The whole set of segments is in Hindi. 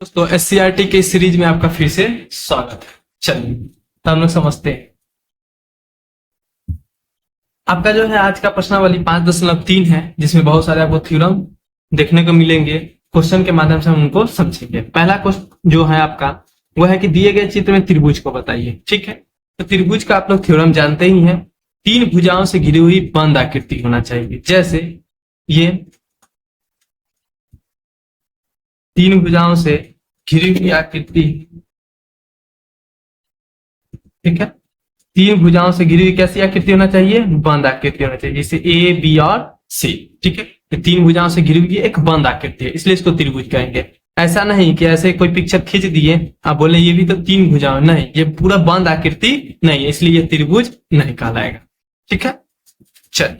दोस्तों एससीईआरटी के सीरीज में आपका फिर से स्वागत है। चलिए तो हम लोग समझते हैं। आपका जो है आज का प्रश्नावली 5.3 है, जिसमें बहुत सारे आपको थ्योरम देखने को मिलेंगे। क्वेश्चन के माध्यम से हम उनको समझेंगे। पहला क्वेश्चन जो है आपका वो है कि दिए गए चित्र में त्रिभुज को बताइए। ठीक है, तो त्रिभुज का आप लोग थ्योरम जानते ही हैं। तीन भुजाओं से घिरी हुई बंद आकृति होना चाहिए। जैसे ये तीन भुजाओं से घिरी हुई आकृति, ठीक है, तीन भुजाओं से घिरी हुई कैसी आकृति होना चाहिए? बंद आकृति होना चाहिए, जैसे ए बी और सी। ठीक है, तो तीन भुजाओं से घिरी हुई एक बंद आकृति है, इसलिए इसको त्रिभुज कहेंगे। ऐसा नहीं कि ऐसे कोई पिक्चर खींच दिए आप बोले ये भी तो तीन भुजाएं, नहीं, ये पूरा बंद आकृति नहीं है, इसलिए ये त्रिभुज नहीं कहलाएगा। ठीक है, चल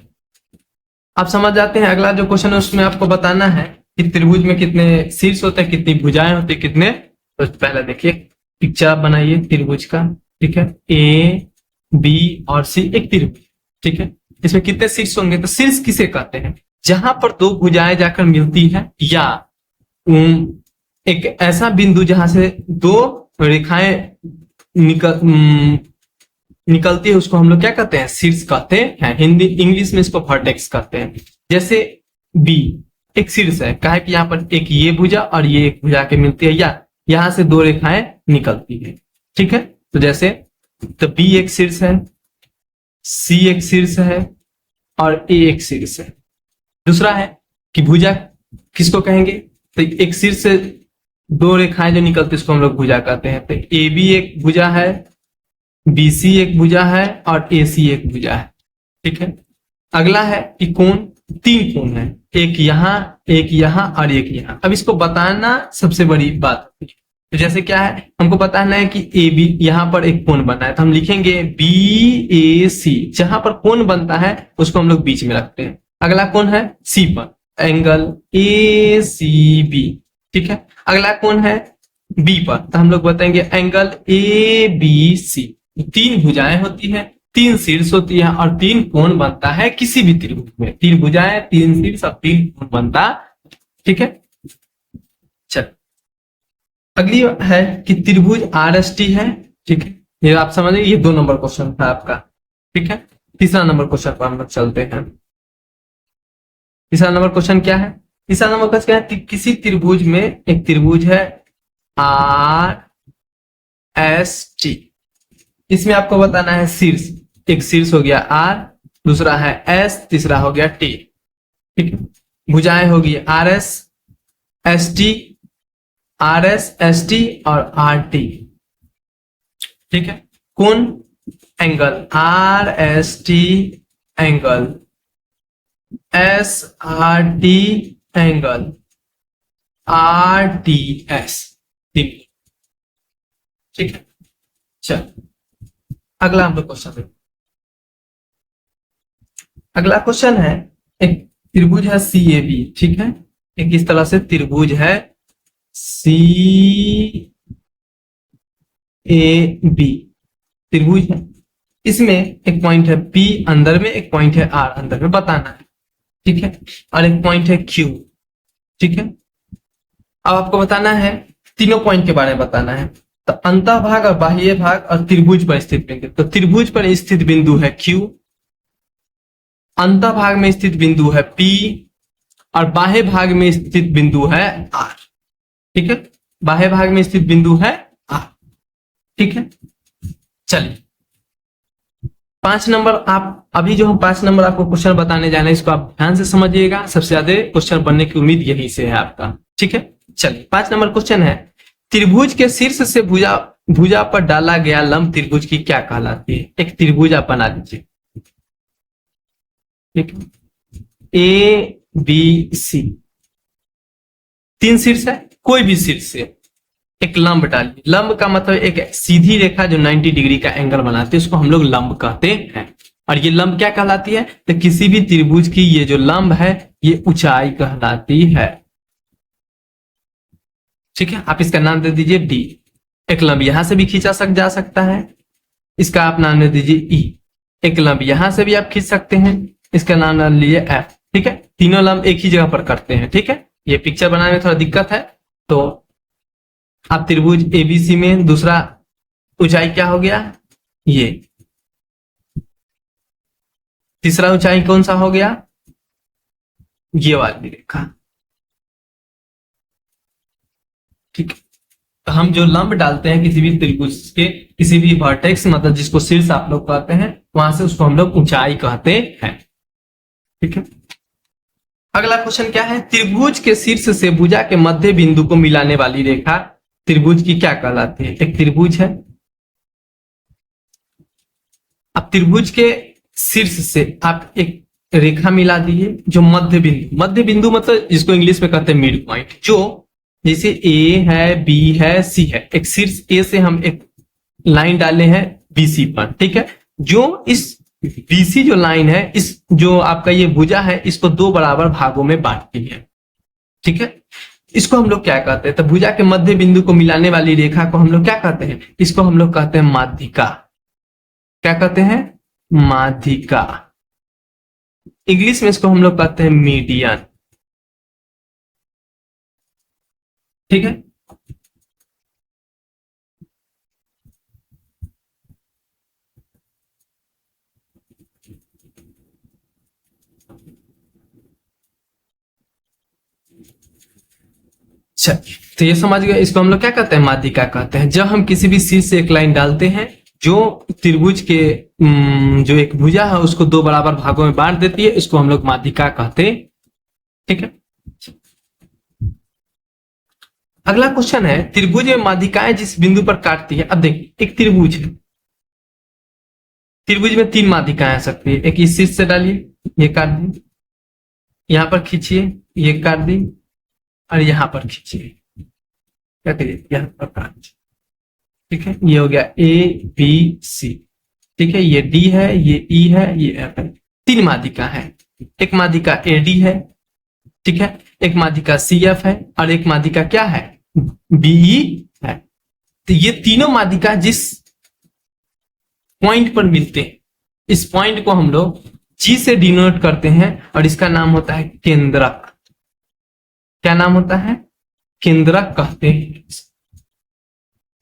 आप समझ जाते हैं। अगला जो क्वेश्चन है उसमें आपको बताना है कि त्रिभुज में कितने शीर्ष होते हैं, कितनी भुजाएं होती है, कितने। तो पहले देखिए पिक्चर बनाइए त्रिभुज का। ठीक है, ए बी और सी एक त्रिभुज। ठीक है, इसमें कितने शीर्ष होंगे? तो शीर्ष किसे कहते हैं? जहां पर दो भुजाएं जाकर मिलती है, या एक ऐसा बिंदु जहां से दो रेखाएं निकलती है, उसको हम लोग क्या कहते हैं? शीर्ष कहते हैं। हिंदी इंग्लिश में इसको वर्टेक्स कहते हैं। जैसे बी एक शीर्ष है, कहा कि यहाँ पर एक ये भुजा और ये एक भुजा के मिलती है, या यहां से दो रेखाएं निकलती है। ठीक है, तो जैसे तो बी एक शीर्ष है, सी एक शीर्ष है और ए एक शीर्ष है। दूसरा है कि भुजा किसको कहेंगे? तो एक शीर्ष से दो रेखाएं जो निकलती है उसको हम लोग भुजा कहते हैं। तो ए बी एक भुजा है, बी सी एक भुजा है और ए सी एक भुजा है। ठीक है, अगला है कि कोण, तीन कोण है, एक यहां और एक यहां। अब इसको बताना सबसे बड़ी बात होती है। तो जैसे क्या है, हमको बताना है कि ए बी, यहां पर एक कोण बनना है, तो हम लिखेंगे बी ए सी। जहां पर कोण बनता है उसको हम लोग बीच में रखते हैं। अगला कोण है सी पर, एंगल ए सी बी। ठीक है, अगला कोण है बी पर, तो हम लोग बताएंगे एंगल ए बी सी। तीन भुजाएं होती है, तीन शीर्ष होती है और तीन कोण बनता है किसी भी त्रिभुज में। तीन भुजाएं, तीन शीर्ष और तीन कोण बनता। ठीक है, चल अगली है कि त्रिभुज आर एस टी है। ठीक है, ये आप समझिए, ये 2 नंबर क्वेश्चन था आपका। ठीक है, तीसरा नंबर क्वेश्चन पर हम लोग चलते हैं। तीसरा नंबर क्वेश्चन क्या है? तीसरा नंबर क्वेश्चन क्या है? किसी त्रिभुज में एक त्रिभुज है आर एस टी, इसमें आपको बताना है शीर्ष। एक शीर्ष हो गया आर, दूसरा है एस, तीसरा हो गया टी। ठीक है, भुजाएं होगी R S S T, R S S T और आर टी। ठीक है, कोण angle R S T angle S R T angle R T S. ठीक है, चल अगला हम लोग क्वेश्चन देखें। अगला क्वेश्चन है, एक त्रिभुज है सी ए बी। ठीक है, एक इस तरह से त्रिभुज है सी ए बी त्रिभुज है। इसमें एक पॉइंट है पी अंदर में, एक पॉइंट है आर अंदर में, बताना है। ठीक है, और एक पॉइंट है क्यू। ठीक है, अब आपको बताना है तीनों पॉइंट के बारे में बताना है। तो अंतः भाग और बाह्य भाग और त्रिभुज पर स्थित बिंदु। तो त्रिभुज पर स्थित बिंदु है क्यू, अंतः भाग में स्थित बिंदु है पी और बाह्य भाग में स्थित बिंदु है आर। ठीक है, बाह्य भाग में स्थित बिंदु है आर। ठीक है, चलिए 5 नंबर आप अभी जो हम 5 नंबर आपको क्वेश्चन बताने जा रहे हैं, इसको आप ध्यान से समझिएगा। सबसे ज्यादा क्वेश्चन बनने की उम्मीद यहीं से है आपका। ठीक है, चलिए 5 नंबर क्वेश्चन है, त्रिभुज के शीर्ष से भुजा पर डाला गया लंब त्रिभुज की क्या कहलाती है? एक त्रिभुज आप बना दीजिए। ठीक है, ए बी सी, तीन शीर्ष है, कोई भी शीर्ष से एक लंब डालिए। लंब का मतलब एक सीधी रेखा जो 90 डिग्री का एंगल बनाती है, उसको हम लोग लंब कहते हैं। और ये लंब क्या कहलाती है? तो किसी भी त्रिभुज की ये जो लंब है ये ऊंचाई कहलाती है। ठीक है, आप इसका नाम दे दीजिए डी। एक लंब यहां से भी खींचा जा सकता है, इसका आप नाम दे दीजिए ई। एक लंब यहां से भी आप खींच सकते हैं, इसका नाम ले लीजिए एफ। ठीक है, तीनों लंब एक ही जगह पर करते हैं। ठीक है, ये पिक्चर बनाने में थोड़ा दिक्कत है, तो अब त्रिभुज एबीसी में दूसरा ऊंचाई क्या हो गया, ये। तीसरा ऊंचाई कौन सा हो गया, ये वाली रेखा। ठीक है, तो हम जो लंब डालते हैं किसी भी त्रिभुज के किसी भी वर्टेक्स, मतलब जिसको शीर्ष आप लोग कहते हैं, वहां से उसको हम लोग ऊंचाई कहते हैं। ठीक है, अगला क्वेश्चन क्या है, त्रिभुज के शीर्ष से भुजा के मध्य बिंदु को मिलाने वाली रेखा त्रिभुज की क्या कहलाती है। एक त्रिभुज है, अब त्रिभुज के शीर्ष से आप एक रेखा मिला दीजिए जो मध्य बिंदु, मध्य बिंदु मतलब जिसको इंग्लिश में कहते हैं मिड पॉइंट, जो जैसे ए है, बी है, सी है, एक शीर्ष ए से हम एक लाइन डाले हैं बीसी पर। ठीक है, जो इस बीसी जो लाइन है, इस जो आपका ये भुजा है, इसको दो बराबर भागों में बांटती है। ठीक है, इसको हम लोग क्या कहते हैं, तो भुजा के मध्य बिंदु को मिलाने वाली रेखा को हम लोग क्या कहते हैं, इसको हम लोग कहते हैं माध्यिका। क्या कहते हैं, माध्यिका। इंग्लिश में इसको हम लोग कहते हैं मीडियन। ठीक है, तो ये समझ गए, इसको हम लोग क्या कहते हैं, माध्यिका कहते हैं। जब हम किसी भी शीर्ष से एक लाइन डालते हैं जो त्रिभुज के जो एक भुजा है उसको दो बराबर भागों में बांट देती है, इसको हम लोग माध्यिका कहते हैं। ठीक है, अगला क्वेश्चन है, त्रिभुज में माध्यिकाएं जिस बिंदु पर काटती है। अब देखिए, एक त्रिभुज है, त्रिभुज में तीन माध्यिकाएं आ सकती है। एक इस शीर्ष से डालिए, ये काट दी, यहां पर खींचिए, ये काट दी, और यहां पर खींचिए, क्या करिए, यहां पर काट। ठीक है, ये हो गया ए बी सी। ठीक है, ये डी है, ये ई है, ये एफ है। तीन माध्यिका है, एक माध्यिका ए डी है, ठीक है, एक माध्यिका सी एफ है, और एक माध्यिका क्या है, बीई है। तो ये तीनों माध्यिका जिस पॉइंट पर मिलते हैं, इस पॉइंट को हम लोग जी से डिनोट करते हैं, और इसका नाम होता है केंद्रक। क्या नाम होता है, केंद्रक कहते हैं।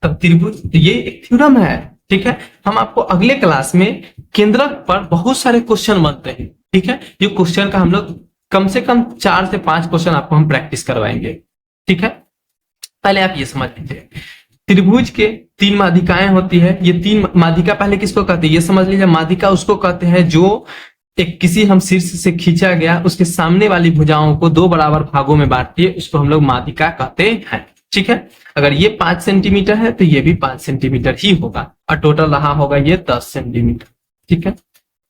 तब त्रिभुज, तो ये एक थ्योरम है। ठीक है, हम आपको अगले क्लास में केंद्रक पर बहुत सारे क्वेश्चन बनते हैं। ठीक है, ये क्वेश्चन का हम लोग कम से कम 4 से 5 क्वेश्चन आपको हम प्रैक्टिस करवाएंगे। ठीक है, पहले आप ये समझ लीजिए, त्रिभुज के तीन माध्यिकाएं होती है। ये तीन माध्यिका पहले किसको कहते हैं, ये समझ लीजिए। माध्यिका उसको कहते हैं जो एक किसी हम शीर्ष से खींचा गया उसके सामने वाली भुजाओं को दो बराबर भागों में बांटती है, उसको हम लोग माध्यिका कहते हैं। ठीक है, अगर ये 5 सेंटीमीटर है तो ये भी 5 सेंटीमीटर ही होगा, और टोटल रहा होगा ये 10 सेंटीमीटर। ठीक है,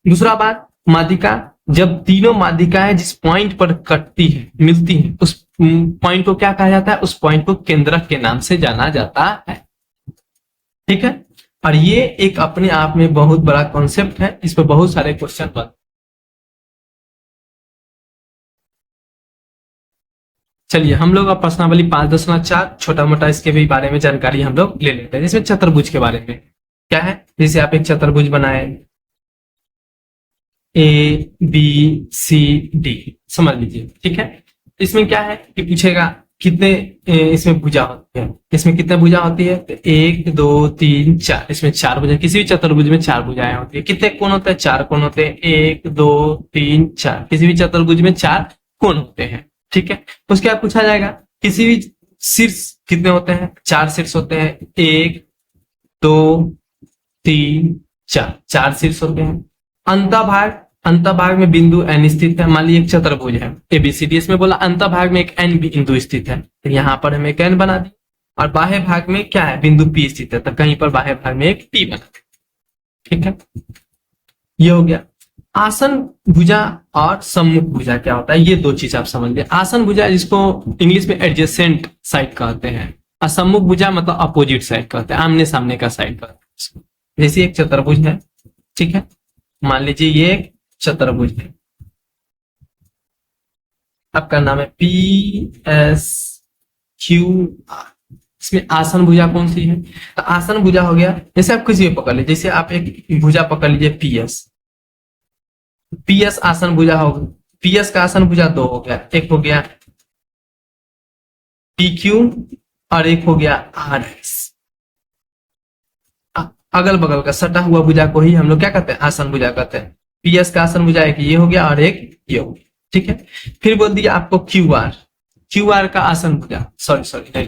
दूसरा बात, माध्यिका जब तीनों माध्यिकाएं जिस पॉइंट पर कटती है, मिलती हैं, उस पॉइंट को क्या कहा जाता है, उस पॉइंट को केंद्रक के नाम से जाना जाता है। ठीक है, और ये एक अपने आप में बहुत बड़ा कॉन्सेप्ट है, इस पर बहुत सारे क्वेश्चन बनते। चलिए हम लोग अब प्रश्नावली 5.4 छोटा मोटा इसके भी बारे में जानकारी हम लोग ले लेते हैं। जिसमें चतुर्भुज के बारे में क्या है, जैसे आप एक चतुर्भुज बनाए, ए बी सी डी, समझ लीजिए। ठीक है, इसमें क्या है कि पूछेगा कितने इसमें भुजा होती है, इसमें कितने भुजा होती है, तो 1 2 3 4, इसमें 4 भुजा, किसी भी चतुर्भुज में 4 भुजाएं होती है। कितने कोण होते हैं, 4 कोण होते हैं, 1 2 3 4, किसी भी चतुर्भुज में 4 कोण होते हैं। ठीक है, उसके बाद पूछा जाएगा किसी भी शीर्ष कितने होते हैं, 4 शीर्ष होते हैं, 1 2 3 4, 4 शीर्ष होते हैं। अंतभाग, अंतभाग में बिंदु एन स्थित है। मान लीजिए एक चतुर्भुज है एबीसीडी, इसमें बोला अंतभाग में एक एन बिंदु स्थित है, तो यहाँ पर हमें एक एन बना दी, और बाह्य भाग में क्या है, बिंदु पी स्थित है, तो कहीं पर बाह्य भाग में एक पी बना दी। ठीक है, ये हो गया। आसन भुजा और सम्मुख भुजा क्या होता है, ये दो चीज आप समझ लिया। आसन भुजा जिसको इंग्लिश में एडजेसेंट साइड कहते हैं, और सम्मुख भुजा मतलब अपोजिट साइड कहते हैं, आमने सामने का साइड कहते हैं। जैसे एक चतुर्भुज है, ठीक है, मान लीजिए ये एक चतुर्भुज है, आपका नाम है पी एस क्यू आर, इसमें आसन भुजा कौन सी है, तो आसन भुजा हो गया, जैसे आप किसी भी पकड़ लीजिए, जैसे आप एक भुजा पकड़ लीजिए पीएस, पीएस आसन भुजा होगा, पीएस का आसन भुजा 2 हो गया, एक हो गया पी क्यू और एक हो गया आर एस। अगल बगल का सटा हुआ भुजा को ही हम लोग क्या कहते हैं, आसन भुजा कहते हैं। पी एस का आसन भुजा एक ये हो गया और एक ये हो गया, ठीक है। फिर बोल दिया आपको क्यू आर, क्यू आर का आसन भुजा, सॉरी नहीं,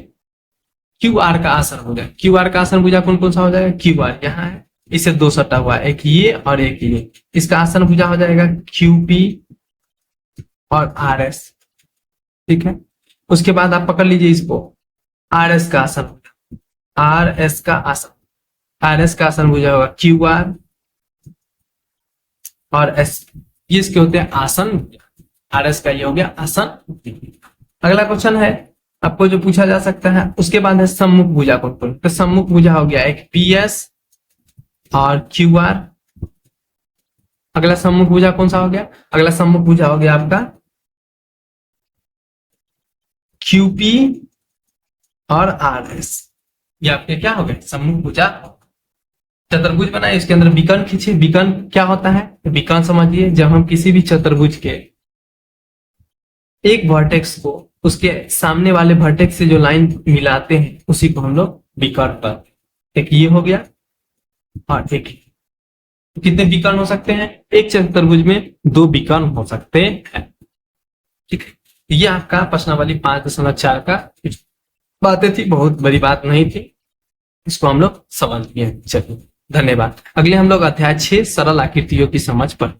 क्यू आर का आसन भुजा, क्यू आर का आसन भुजा कौन कौन सा हो जाएगा, क्यू आर यहाँ है, इसे दो सटा हुआ है, एक ये और एक ये, इसका आसन भुजा हो जाएगा क्यू पी और आर एस, ठीक है। उसके बाद आप पकड़ लीजिए इसको, आर एस का आसन, आर एस का आसन, आर एस का आसन भुजा होगा क्यू आर और एस, ये इसके होते हैं आसन, आर एस का ये हो गया आसन। अगला क्वेश्चन है आपको जो पूछा जा सकता है, उसके बाद है सम्मुख भुजा कौन कौन, तो सम्मुख भुजा हो गया एक पी एस और क्यू आर। अगला सम्मुख भुजा कौन सा हो गया, अगला सम्मुख भुजा हो गया आपका क्यू पी और आर एस, ये आपके क्या हो गए सम्मुख भुजा। चतुर्भुज बनाए, इसके अंदर विकर्ण खींचे, विकर्ण क्या होता है, विकर्ण समझिए, जब हम किसी भी चतुर्भुज के एक वर्टेक्स को उसके सामने वाले वर्टेक्स से जो लाइन मिलाते हैं उसी को हम लोग विकर्ण कहते हैं। एक ये हो गया और एक, तो कितने विकर्ण हो सकते हैं, एक चतुर्भुज में दो विकर्ण हो सकते हैं, ठीक है। ये आपका प्रश्नावली 5.4 का बातें थी, बहुत बड़ी बात नहीं थी, इसको हम लोग समझ लिए। चलिए धन्यवाद। अगले हम लोग अध्याय 6 सरल आकृतियों की समझ पर